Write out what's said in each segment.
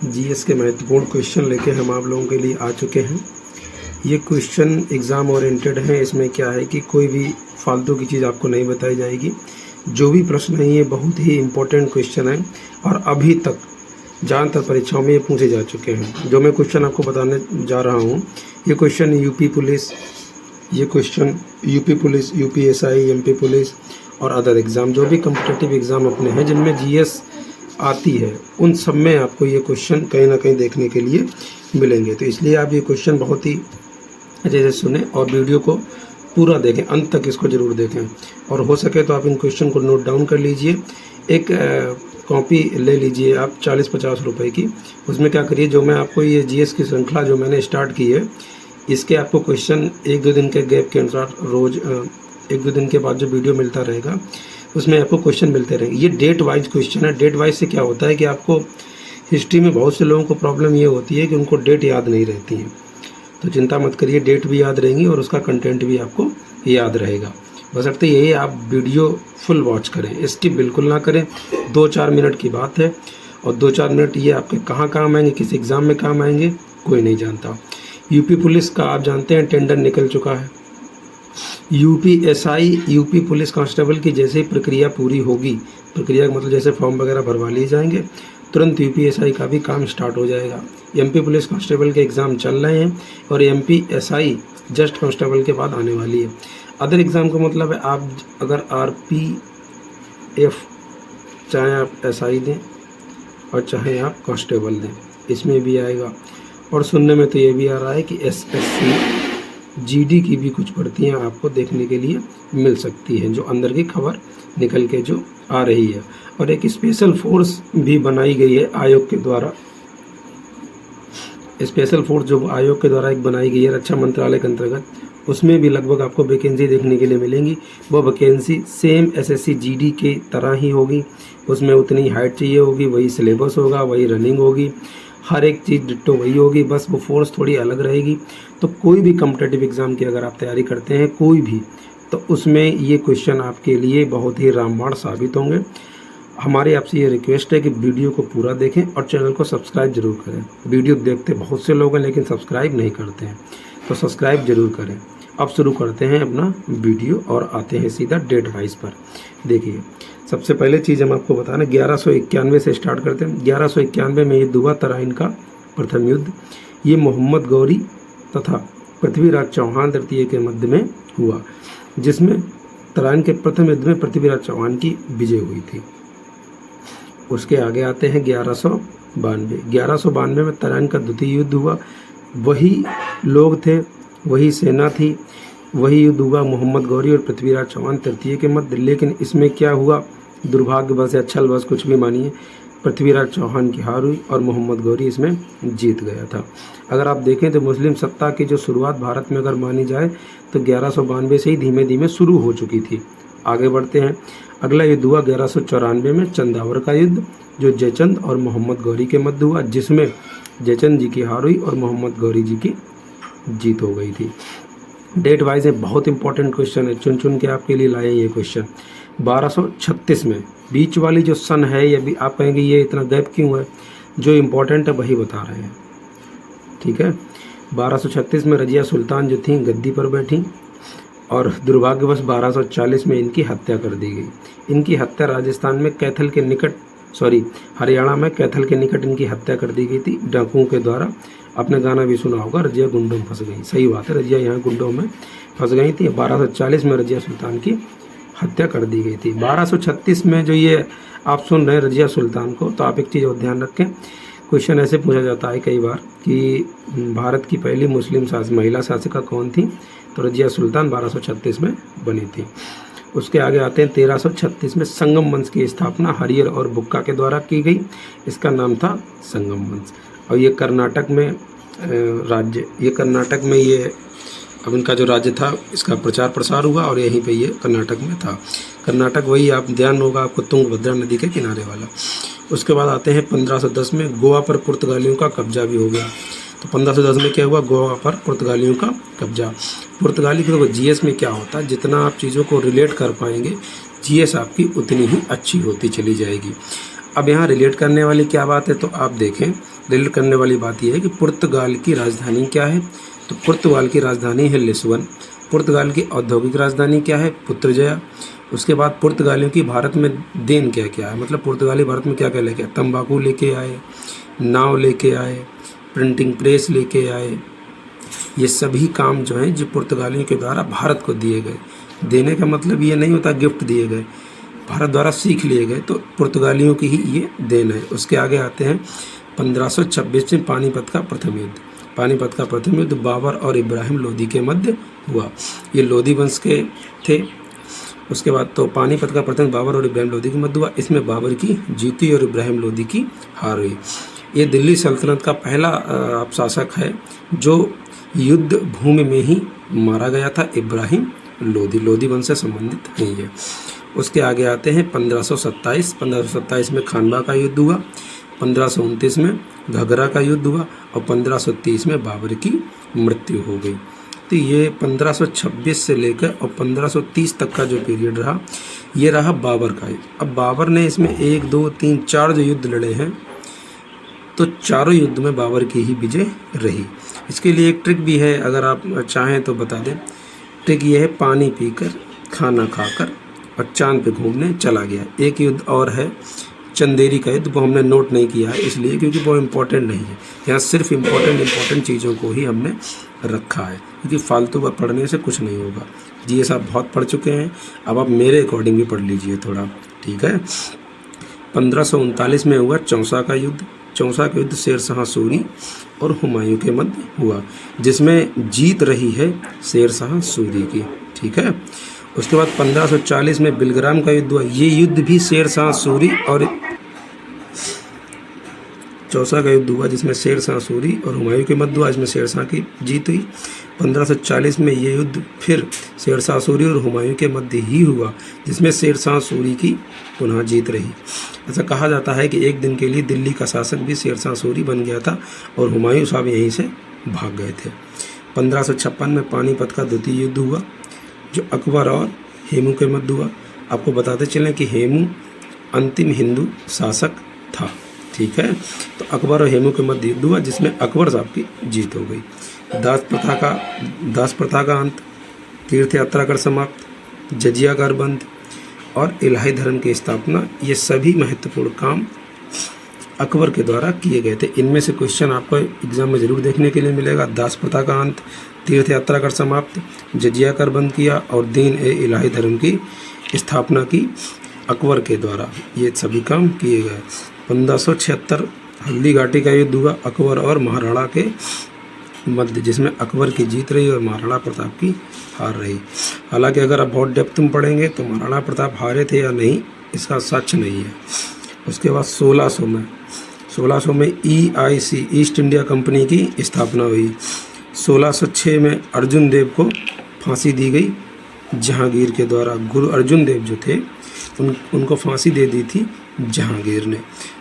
GS के महत्वपूर्ण question लेके हम आप लोगों के लिए आ चुके हैं। ये क्वेश्चन एग्ज़ाम ओरिएंटेड हैं। इसमें क्या है कि कोई भी फालतू की चीज़ आपको नहीं बताई जाएगी। जो भी प्रश्न है ये बहुत ही इम्पोर्टेंट क्वेश्चन है और अभी तक ज़्यादातर परीक्षाओं में ये पूछे जा चुके हैं। जो मैं क्वेश्चन आपको बताने जा रहा हूँ, ये question UP police, UPSI, MP police और अदर एग्ज़ाम, जो भी कम्पिटिटिव एग्ज़ाम अपने हैं जिनमें जीएस आती है, उन सब में आपको ये क्वेश्चन कहीं ना कहीं देखने के लिए मिलेंगे। तो इसलिए आप ये क्वेश्चन बहुत ही अच्छे से सुने और वीडियो को पूरा देखें, अंत तक इसको ज़रूर देखें। और हो सके तो आप इन क्वेश्चन को नोट डाउन कर लीजिए। एक कॉपी ले लीजिए आप 40-50 रुपए की। उसमें क्या करिए, जो मैं आपको ये जीएस की श्रृंखला जो मैंने स्टार्ट की है, इसके आपको क्वेश्चन 1-2 दिन के गैप के अनुसार रोज़ 1-2 दिन के बाद जो वीडियो मिलता रहेगा उसमें आपको क्वेश्चन मिलते रहेंगे। ये डेट वाइज क्वेश्चन है। डेट वाइज से क्या होता है कि आपको हिस्ट्री में बहुत से लोगों को प्रॉब्लम ये होती है कि उनको डेट याद नहीं रहती है। तो चिंता मत करिए, डेट भी याद रहेंगी और उसका कंटेंट भी आपको याद रहेगा। बशर्ते यही आप वीडियो फुल वॉच करें, स्किप बिल्कुल ना करें। 2-4 मिनट की बात है और 2-4 मिनट ये आपके कहाँ काम आएंगे, किस एग्ज़ाम में काम आएंगे, कोई नहीं जानता। यूपी पुलिस का आप जानते हैं टेंडर निकल चुका है। यूपीएसआई, यूपी पुलिस कांस्टेबल की जैसे ही प्रक्रिया पूरी होगी, प्रक्रिया का मतलब जैसे फॉर्म वगैरह भरवा लिए जाएंगे, तुरंत यूपीएसआई का भी काम स्टार्ट हो जाएगा। एमपी पुलिस कांस्टेबल के एग्ज़ाम चल रहे हैं और एमपीएसआई जस्ट कांस्टेबल के बाद आने वाली है। अदर एग्ज़ाम का मतलब है आप अगर आरपीएफ, चाहे आप एसआई दें और चाहे आप कांस्टेबल दें, इसमें भी आएगा। और सुनने में तो ये भी आ रहा है कि एसएससी जीडी की भी कुछ भर्तियाँ आपको देखने के लिए मिल सकती हैं, जो अंदर की खबर निकल के जो आ रही है। और एक स्पेशल फोर्स भी बनाई गई है आयोग के द्वारा। स्पेशल फोर्स जो आयोग के द्वारा एक बनाई गई है रक्षा मंत्रालय के अंतर्गत, उसमें भी लगभग आपको वैकेंसी देखने के लिए मिलेंगी। वो वैकेंसी सेम एसएससी जीडी के तरह ही होगी। उसमें उतनी हाइट चाहिए होगी, वही सिलेबस होगा, वही रनिंग होगी, हर एक चीज़ डिट्टो वही होगी, बस वो फोर्स थोड़ी अलग रहेगी। तो कोई भी कॉम्पिटिटिव एग्ज़ाम की अगर आप तैयारी करते हैं कोई भी, तो उसमें ये क्वेश्चन आपके लिए बहुत ही रामबाण साबित होंगे। हमारी आपसे ये रिक्वेस्ट है कि वीडियो को पूरा देखें और चैनल को सब्सक्राइब जरूर करें। वीडियो देखते बहुत से लोग हैं लेकिन सब्सक्राइब नहीं करते हैं, तो सब्सक्राइब जरूर करें। अब शुरू करते हैं अपना वीडियो और आते हैं सीधा डेट वाइज पर। देखिए, सबसे पहले चीज़ हम आपको बताना 1191 से स्टार्ट करते हैं। 1191 में ये दुआ तराइन का प्रथम युद्ध, ये मोहम्मद गौरी तथा पृथ्वीराज चौहान तृतीय के मध्य में हुआ, जिसमें तराइन के प्रथम युद्ध में पृथ्वीराज चौहान की विजय हुई थी। उसके आगे आते हैं 1192। 1192 में तराइन का द्वितीय युद्ध हुआ। वही लोग थे, वही सेना थी, वही युद्ध हुआ मोहम्मद गौरी और पृथ्वीराज चौहान तृतीय के मध्य। लेकिन इसमें क्या हुआ, दुर्भाग्यवश या छलवश कुछ भी मानिए, पृथ्वीराज चौहान की हार हुई और मोहम्मद गौरी इसमें जीत गया था। अगर आप देखें तो मुस्लिम सत्ता की जो शुरुआत भारत में अगर मानी जाए तो 1192 से ही धीमे धीमे शुरू हो चुकी थी। आगे बढ़ते हैं। अगला युद्ध हुआ 1194 में चंदावर का युद्ध, जो जयचंद और मोहम्मद गौरी के मध्य हुआ, जिसमें जयचंद जी की हार हुई और मोहम्मद गौरी जी की जीत हो गई थी। डेट वाइज है, बहुत इंपॉर्टेंट क्वेश्चन है, चुन चुन के आपके लिए लाए ये क्वेश्चन। 1236 में, बीच वाली जो सन है, ये भी आप कहेंगे ये इतना गैप क्यों है, जो इम्पोर्टेंट है वही बता रहे हैं, ठीक है। 1236 में रजिया सुल्तान जो थी गद्दी पर बैठी और दुर्भाग्यवश 1240 में इनकी हत्या कर दी गई। इनकी हत्या राजस्थान में कैथल के निकट, हरियाणा में कैथल के निकट इनकी हत्या कर दी गई थी डाकुओं के द्वारा। आपने गाना भी सुना होगा, रजिया गुंडों में फंस गई। सही बात है, रजिया यहाँ गुंडों में फंस गई थी। 1240 में रजिया सुल्तान की हत्या कर दी गई थी। 1236 में जो ये आप सुन रहे हैं रजिया सुल्तान को, तो आप एक चीज़ और ध्यान रखें, क्वेश्चन ऐसे पूछा जाता है कई बार कि भारत की पहली मुस्लिम महिला शासिका कौन थी, तो रजिया सुल्तान 1236 में बनी थी। उसके आगे आते हैं 1336 में संगम वंश की स्थापना हरियर और बुक्का के द्वारा की गई। इसका नाम था संगम वंश और ये कर्नाटक में कर्नाटक में ये अब इनका जो राज्य था इसका प्रचार प्रसार हुआ और यहीं पे ये कर्नाटक में था। कर्नाटक वही आप ध्यान होगा आपको, तुंगभद्रा नदी के किनारे वाला। उसके बाद आते हैं 1510 में गोवा पर पुर्तगालियों का कब्जा भी हो गया। तो 1510 में क्या हुआ, गोवा पर पुर्तगालियों का कब्जा। पुर्तगाली के जीएस में क्या होता है, जितना आप चीज़ों को रिलेट कर पाएंगे जीएस आपकी उतनी ही अच्छी होती चली जाएगी। अब यहाँ रिलेट करने वाली क्या बात है, तो आप देखें रिलेट करने वाली बात यह है कि पुर्तगाल की राजधानी क्या है, तो पुर्तगाल की राजधानी है लिस्बन। पुर्तगाल की औद्योगिक राजधानी क्या है, पुत्रजया। उसके बाद पुर्तगालियों की भारत में देन क्या क्या है, मतलब पुर्तगाली भारत में क्या क्या लेके आए, तंबाकू लेके आए, नाव लेके आए, प्रिंटिंग प्रेस लेके आए। ये सभी काम जो हैं जो पुर्तगालियों के द्वारा भारत को दिए गए। देने का मतलब ये नहीं होता गिफ्ट दिए गए, भारत द्वारा सीख लिए गए, तो पुर्तगालियों की ही ये देन है। उसके आगे आते हैं 1526 में पानीपत का प्रथम युद्ध। पानीपत का प्रथम युद्ध बाबर और इब्राहिम लोदी के मध्य हुआ। ये लोदी वंश के थे। उसके बाद तो पानीपत का प्रथम बाबर और इब्राहिम लोदी के मध्य हुआ। इसमें बाबर की जीत हुई और इब्राहिम लोदी की हार हुई। ये दिल्ली सल्तनत का पहला शासक है जो युद्ध भूमि में ही मारा गया था, इब्राहिम लोदी। लोदी वंश से संबंधित है ये। उसके आगे आते हैं 1527 में खानवा का युद्ध हुआ, 1529 में घघरा का युद्ध हुआ और 1530 में बाबर की मृत्यु हो गई। तो ये 1526 से लेकर और 1530 तक का जो पीरियड रहा, ये रहा बाबर का युद्ध। अब बाबर ने इसमें 1, 2, 3, 4 जो युद्ध लड़े हैं, तो चारों युद्ध में बाबर की ही विजय रही। इसके लिए एक ट्रिक भी है, अगर आप चाहें तो बता दें। ट्रिक ये है, पानी पीकर, खाना खाकर और चांद पे घूमने चला गया। एक युद्ध और है चंदेरी का युद्ध, वो हमने नोट नहीं किया है इसलिए क्योंकि वो इम्पोर्टेंट नहीं है। यहाँ सिर्फ इम्पोर्टेंट चीज़ों को ही हमने रखा है, क्योंकि फालतू का पढ़ने से कुछ नहीं होगा। जी साहब बहुत पढ़ चुके हैं, अब आप मेरे अकॉर्डिंग भी पढ़ लीजिए थोड़ा, ठीक है। 1539 में हुआ चौसा का युद्ध। चौसा का युद्ध शेर शाह सूरी और हुमायूं के मध्य हुआ, जिसमें जीत रही है शेर शाह सूरी की, ठीक है। उसके बाद 1540 में बिलग्राम का युद्ध हुआ। ये युद्ध भी शेर शाह सूरी और चौसा का युद्ध हुआ, जिसमें शेर शाह सूरी और हुमायूं के मध्य हुआ। इसमें शेर शाह की जीत हुई। 1540 में ये युद्ध फिर शेर शाह सूरी और हुमायूं के मध्य ही हुआ, जिसमें शेर शाह सूरी की पुनः जीत रही। ऐसा कहा जाता है कि एक दिन के लिए दिल्ली का शासक भी शेर शाह सूरी बन गया था और हुमायूं साहब यहीं से भाग गए थे। 1556 में पानीपत का द्वितीय युद्ध हुआ, जो अकबर और हेमू के मध्य हुआ। आपको बताते चलें कि हेमू अंतिम हिंदू शासक था, ठीक है। तो अकबर और हेमू के मध्य युद्ध हुआ, जिसमें अकबर साहब की जीत हो गई। दास प्रथा का अंत, तीर्थ यात्रा कर समाप्त, जजिया कर बंद और इलाही धर्म की स्थापना, ये सभी महत्वपूर्ण काम अकबर के द्वारा किए गए थे। इनमें से क्वेश्चन आपको एग्जाम में ज़रूर देखने के लिए मिलेगा। दास प्रथा का अंत, तीर्थ यात्रा कर समाप्त, जजिया कर बंद किया और दीन ए इलाही धर्म की स्थापना की अकबर के द्वारा, ये सभी काम किए गए। 1576 हल्दी घाटी का युद्ध हुआ अकबर और महाराणा के मध्य, जिसमें अकबर की जीत रही और महाराणा प्रताप की हार रही। हालांकि अगर आप बहुत डेप्थ में पढ़ेंगे तो महाराणा प्रताप हारे थे या नहीं, इसका सच नहीं है। उसके बाद 1600 में EIC ईस्ट इंडिया कंपनी की स्थापना हुई। 1606 में अर्जुन देव को फांसी दी गई जहांगीर के द्वारा। गुरु अर्जुन देव जो थे उनको फांसी दे दी थी जहांगीर ने।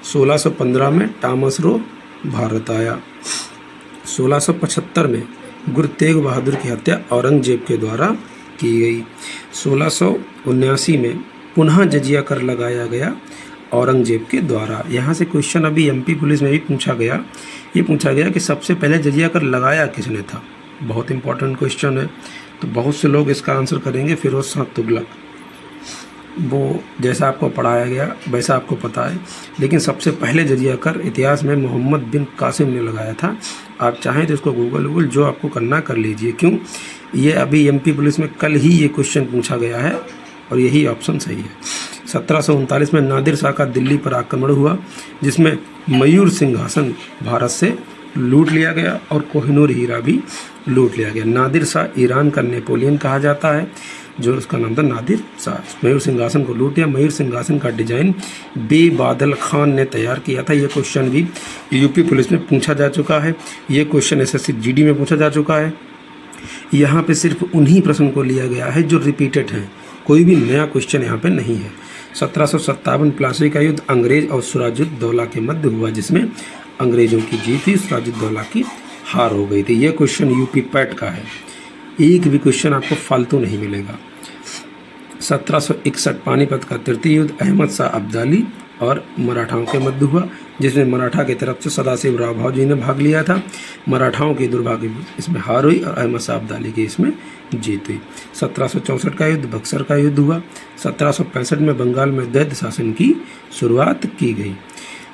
1615 में टॉमस रो भारत आया। 1675 में गुरु तेग बहादुर की हत्या औरंगजेब के द्वारा की गई। 1679 में पुनः जजिया कर लगाया गया औरंगजेब के द्वारा। यहाँ से क्वेश्चन अभी MP पुलिस में भी पूछा गया। ये पूछा गया कि सबसे पहले जजिया कर लगाया किसने था। बहुत इंपॉर्टेंट क्वेश्चन है, तो बहुत से लोग इसका आंसर करेंगे फिरोज शाह तुगलक। वो जैसा आपको पढ़ाया गया वैसा आपको पता है, लेकिन सबसे पहले जजिया कर इतिहास में मोहम्मद बिन कासिम ने लगाया था। आप चाहें तो इसको गूगल जो आपको करना कर लीजिए। क्यों, ये अभी MP पुलिस में कल ही ये क्वेश्चन पूछा गया है और यही ऑप्शन सही है। 1739 में नादिर शाह का दिल्ली पर आक्रमण हुआ, जिसमें मयूर सिंहासन भारत से लूट लिया गया और कोहिनूर हीरा भी लूट लिया गया। नादिर शाह ईरान का नेपोलियन कहा जाता है, जो उसका नाम था नादिर शाह। मयूर सिंहासन को लूट लिया। मयूर सिंहासन का डिजाइन बे बादल खान ने तैयार किया था। ये क्वेश्चन भी UP पुलिस में पूछा जा चुका है। ये क्वेश्चन SSC GD में पूछा जा चुका है। यहाँ पे सिर्फ उन्हीं प्रश्न को लिया गया है जो रिपीटेड हैं, कोई भी नया क्वेश्चन यहाँ पे नहीं है। 1757 प्लासी का युद्ध अंग्रेज और सिराजुद्दौला के मध्य हुआ, जिसमें अंग्रेजों की जीत थी, सिराजुद्दौला की हार हो गई थी। ये क्वेश्चन UP पैट का है, एक भी क्वेश्चन आपको फालतू नहीं मिलेगा। 1761 पानीपत का तृतीय युद्ध अहमद शाह अब्दाली और मराठाओं के मध्य हुआ, जिसमें मराठा की तरफ से सदाशिव राव भाऊ जी ने भाग लिया था। मराठाओं की दुर्भाग्य इसमें हार हुई और अहमद शाह अब्दाली की इसमें जीत हुई। 1764 का युद्ध बक्सर का युद्ध हुआ। 1765 में बंगाल में दैत्य शासन की शुरुआत की गई।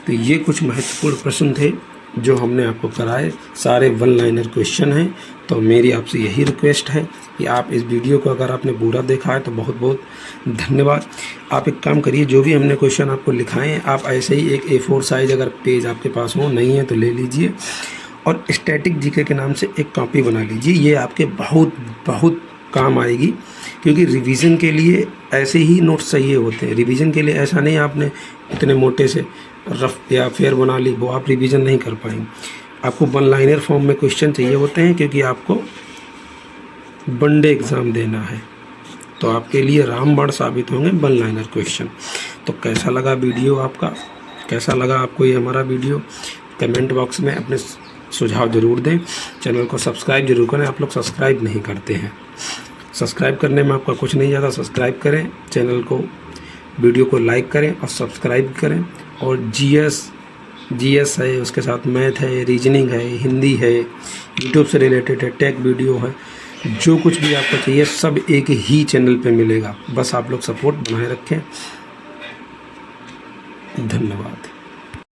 तो ये कुछ महत्वपूर्ण प्रश्न थे जो हमने आपको कराए, सारे वन लाइनर क्वेश्चन हैं। तो मेरी आपसे यही रिक्वेस्ट है कि आप इस वीडियो को अगर आपने पूरा देखा है तो बहुत बहुत धन्यवाद। आप एक काम करिए, जो भी हमने क्वेश्चन आपको लिखाए हैं आप ऐसे ही एक A4 साइज अगर पेज आपके पास हो, नहीं है तो ले लीजिए, और स्टैटिक जीके के नाम से एक कॉपी बना लीजिए। ये आपके बहुत बहुत काम आएगी, क्योंकि रिवीजन के लिए ऐसे ही नोट्स चाहिए होते हैं। रिवीजन के लिए ऐसा नहीं आपने इतने मोटे से रफ या फेयर बना ली, वो आप रिवीजन नहीं कर पाएंगे। आपको वन लाइनर फॉर्म में क्वेश्चन चाहिए होते हैं, क्योंकि आपको वनडे एग्ज़ाम देना है। तो आपके लिए रामबाण साबित होंगे वन लाइनर क्वेश्चन। तो कैसा लगा वीडियो आपका, कैसा लगा आपको ये हमारा वीडियो, कमेंट बॉक्स में अपने सुझाव ज़रूर दें। चैनल को सब्सक्राइब जरूर करें, आप लोग सब्सक्राइब नहीं करते हैं। सब्सक्राइब करने में आपका कुछ नहीं जाता, सब्सक्राइब करें चैनल को, वीडियो को लाइक करें और सब्सक्राइब करें। और जीएस है, उसके साथ मैथ है, रीजनिंग है, हिंदी है, यूट्यूब से रिलेटेड है, टेक वीडियो है, जो कुछ भी आपको चाहिए सब एक ही चैनल पे मिलेगा। बस आप लोग सपोर्ट बनाए रखें। धन्यवाद।